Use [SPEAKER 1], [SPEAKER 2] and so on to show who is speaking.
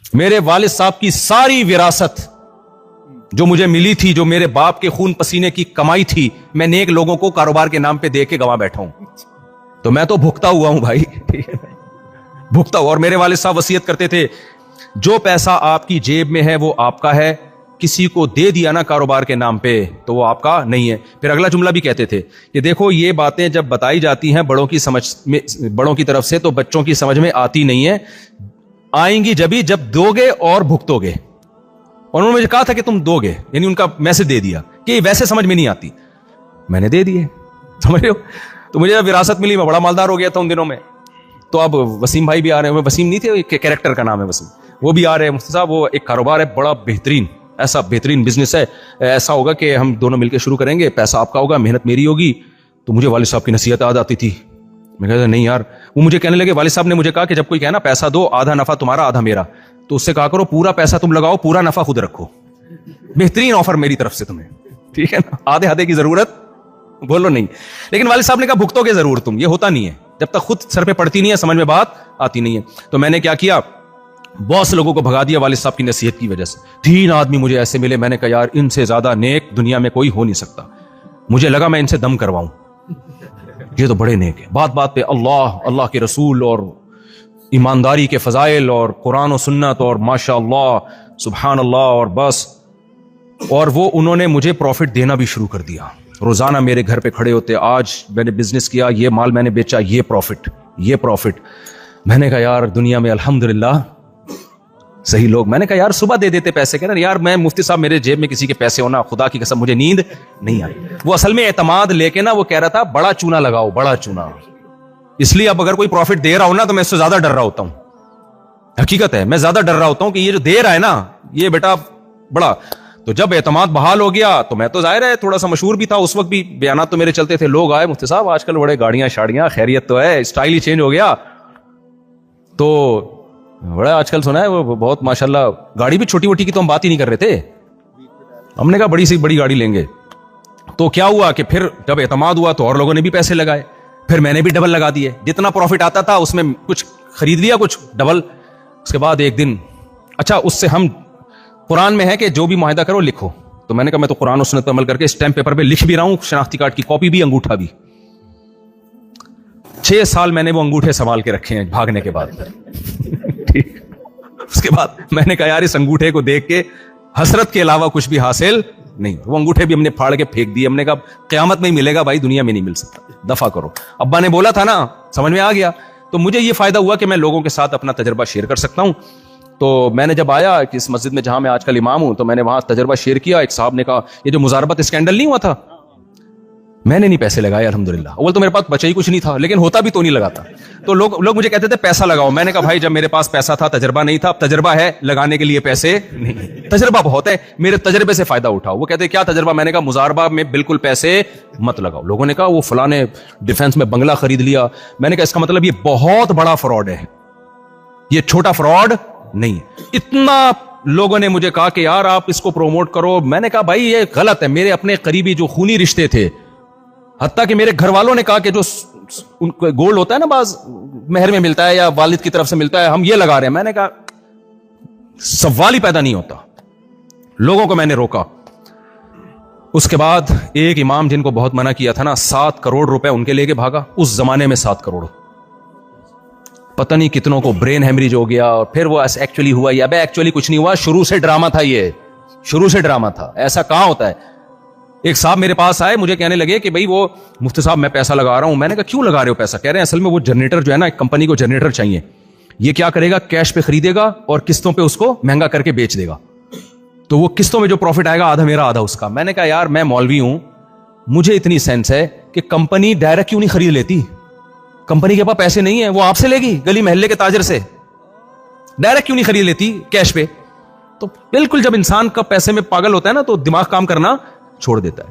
[SPEAKER 1] میرے والد صاحب کی ساری وراثت جو مجھے ملی تھی, جو میرے باپ کے خون پسینے کی کمائی تھی, میں نیک لوگوں کو کاروبار کے نام پہ دے کے گوا بیٹھا ہوں. تو میں تو بھگتا ہوا ہوں بھائی, بھگتا ہوا. اور میرے والد صاحب وصیت کرتے تھے جو پیسہ آپ کی جیب میں ہے وہ آپ کا ہے, کسی کو دے دیا نا کاروبار کے نام پہ تو وہ آپ کا نہیں ہے. پھر اگلا جملہ بھی کہتے تھے کہ دیکھو یہ باتیں جب بتائی جاتی ہیں بڑوں کی سمجھ میں, بڑوں کی طرف سے, تو بچوں کی سمجھ میں آتی نہیں ہے, آئیں گی جب دو گے اور بھگتو گے. اور انہوں نے مجھے کہا تھا کہ تم دو گے, یعنی ان کا میسج دے دیا کہ ویسے سمجھ میں نہیں آتی, میں نے دے دیے, سمجھ رہے ہو. تو مجھے جب وراثت ملی میں بڑا مالدار ہو گیا تھا ان دنوں میں. تو اب وسیم بھائی بھی آ رہے ہیں, وسیم نہیں تھے, کیریکٹر کا نام ہے وسیم, وہ بھی آ رہے ہیں. مفتی صاحب وہ ایک کاروبار ہے بڑا بہترین, ایسا بہترین بزنس ہے, ایسا ہوگا کہ ہم دونوں مل کے شروع کریں گے, پیسہ آپ کا ہوگا, محنت میری ہوگی. تو مجھے والد صاحب کی نصیحت یاد آتی تھی. میں کہتا نہیں یار, وہ مجھے کہنے لگے, والد صاحب نے مجھے کہا کہ جب کوئی کہنا پیسہ دو, آدھا نفع تمہارا آدھا میرا, تو اس سے کہا کرو پورا پیسہ تم لگاؤ, پورا نفع خود رکھو. بہترین آفر میری طرف سے تمہیں, ٹھیک ہے نا, آدھے کی ضرورت بولو نہیں. لیکن والد صاحب نے کہا بھگتو گے ضرور تم, یہ ہوتا نہیں ہے جب تک خود سر پہ پڑتی نہیں ہے, سمجھ میں بات آتی نہیں ہے. تو میں نے کیا کیا, بہت سے لوگوں کو بھگا دیا والد صاحب کی نصیحت کی وجہ سے. 3 آدمی مجھے ایسے ملے, میں نے کہا یار ان سے زیادہ نیک دنیا میں کوئی ہو نہیں سکتا. مجھے لگا میں ان سے دم کرواؤں, یہ تو بڑے نیک ہیں. بات بات پہ اللہ کے رسول اور ایمانداری کے فضائل اور قرآن و سنت اور ماشاء اللہ سبحان اللہ, اور بس. اور وہ انہوں نے مجھے پروفٹ دینا بھی شروع کر دیا. روزانہ میرے گھر پہ کھڑے ہوتے, آج میں نے بزنس کیا, یہ مال میں نے بیچا, یہ پروفٹ. میں نے کہا یار دنیا میں الحمدللہ صحیح لوگ. میں نے کہا یار صبح دے دیتے پیسے, کہنا یار میں مفتی صاحب میرے جیب میں کسی کے پیسے ہونا, خدا کی قسم مجھے نیند نہیں آئی. وہ اصل میں اعتماد لے کے نا وہ کہہ رہا تھا بڑا چونا لگاؤ, بڑا چونا. اس لیے اب اگر کوئی پروفٹ دے رہا ہوں نا تو میں اس سے زیادہ ڈر رہا ہوتا ہوں. حقیقت ہے, میں زیادہ ڈر رہا ہوتا ہوں کہ یہ جو دے رہا ہے نا یہ بیٹا بڑا. تو جب اعتماد بحال ہو گیا تو میں تو ظاہر ہے تھوڑا سا مشہور بھی تھا اس وقت بھی, بیانات تو میرے چلتے تھے. لوگ آئے, مفتی صاحب آج کل بڑے گاڑیاں شاڑیاں, خیریت تو ہے, اسٹائل ہی چینج ہو گیا. تو بڑا آج کل سنا ہے وہ بہت ماشاءاللہ, گاڑی بھی چھوٹی موٹی کی تو ہم بات ہی نہیں کر رہے تھے, ہم نے کہا بڑی سی بڑی گاڑی لیں گے. تو کیا ہوا کہ پھر جب اعتماد ہوا تو اور لوگوں نے بھی پیسے لگائے, پھر میں نے بھی ڈبل لگا دیے. جتنا پروفٹ آتا تھا اس میں کچھ خرید لیا, کچھ ڈبل. اس کے بعد ایک دن, اچھا اس سے ہم, قرآن میں ہے کہ جو بھی معاہدہ کرو لکھو, تو میں نے کہا میں تو قرآن و سنت پہ عمل کر کے اسٹیمپ پیپر پہ لکھ بھی رہا ہوں, شناختی کارڈ کی کاپی بھی, انگوٹھا بھی. 6 سال میں نے وہ انگوٹھے سنبھال کے رکھے ہیں بھاگنے کے بعد. ٹھیک, اس کے بعد میں نے کہا یار اس انگوٹھے کو دیکھ کے حسرت کے علاوہ کچھ بھی حاصل نہیں. وہ انگوٹھے بھی ہم نے پھاڑ کے پھینک دیے. ہم نے کہا قیامت میں ہی ملے گا بھائی, دنیا میں نہیں مل سکتا, دفع کرو. ابا نے بولا تھا نا, سمجھ میں آ گیا. تو مجھے یہ فائدہ ہوا کہ میں لوگوں کے ساتھ اپنا تجربہ شیئر کر سکتا ہوں. تو میں نے جب آیا کہ اس مسجد میں جہاں میں آج کل امام ہوں, تو میں نے وہاں تجربہ شیئر کیا. ایک صاحب نے کہا یہ جو مزاربت اسکینڈل نہیں ہوا تھا, میں نے نہیں پیسے لگائے الحمدللہ. اول تو میرے پاس بچا ہی کچھ نہیں تھا, لیکن ہوتا بھی تو نہیں لگاتا. تو لوگ مجھے کہتے تھے پیسہ لگاؤ. میں نے کہا بھائی جب میرے پاس پیسہ تھا تجربہ نہیں تھا, اب تجربہ ہے لگانے کے لیے پیسے نہیں. تجربہ بہت ہے, میرے تجربے سے فائدہ اٹھاؤ. وہ کہتے کیا تجربہ؟ میں نے کہا مزاربہ میں بالکل پیسے مت لگاؤ. لوگوں نے کہا وہ فلاں نے ڈیفنس میں بنگلہ خرید لیا. میں نے کہا اس کا مطلب یہ بہت بڑا فراڈ ہے, یہ چھوٹا فراڈ نہیں. اتنا لوگوں نے مجھے کہا کہ یار آپ اس کو پروموٹ کرو. میں نے کہا بھائی یہ غلط ہے. میرے اپنے قریبی جو خونی رشتے تھے, حتیٰ کہ میرے گھر والوں نے کہا کہ جو گولڈ ہوتا ہے نا بعض مہر میں ملتا ہے یا والد کی طرف سے ملتا ہے, ہم یہ لگا رہے ہیں. میں نے کہا سوال ہی پیدا نہیں ہوتا. لوگوں کو میں نے روکا. اس کے بعد ایک امام جن کو بہت منع کیا تھا نا, 7 کروڑ روپے ان کے لے کے بھاگا. اس زمانے میں 7 کروڑ, پتہ نہیں کتنوں کو برین ہیمریج ہو گیا. اور پھر وہ ایکچولی ہوا, یا ایکچولی کچھ نہیں ہوا, شروع سے ڈرامہ تھا. یہ شروع سے ڈرامہ تھا, ایسا کہاں ہوتا ہے. ایک صاحب میرے پاس آئے, مجھے کہنے لگے کہ بھائی وہ مفتی صاحب میں پیسہ لگا رہا ہوں. میں نے کہا کیوں لگا رہے ہو پیسہ؟ کہہ رہے ہیں اصل میں وہ جنریٹر جو ہے نا, ایک کمپنی کو جنریٹر چاہیے, یہ کیا کرے گا کیش پہ خریدے گا اور قسطوں پہ اس کو مہنگا کر کے بیچ دے گا. تو وہ قسطوں میں جو پروفٹ آئے گا آدھا میرا آدھا اس کا. میں نے کہا یار میں مولوی ہوں, مجھے اتنی سینس ہے کہ کمپنی ڈائریکٹ کیوں نہیں خرید لیتی. کمپنی کے پاس پیسے نہیں ہیں, وہ آپ سے لے گی گلی محلے کے تاجر سے. ڈائریکٹ کیوں نہیں خرید لیتی کیش پہ؟ تو بالکل جب انسان کا پیسے میں پاگل ہوتا ہے نا تو دماغ کام کرنا چھوڑ دیتا ہے.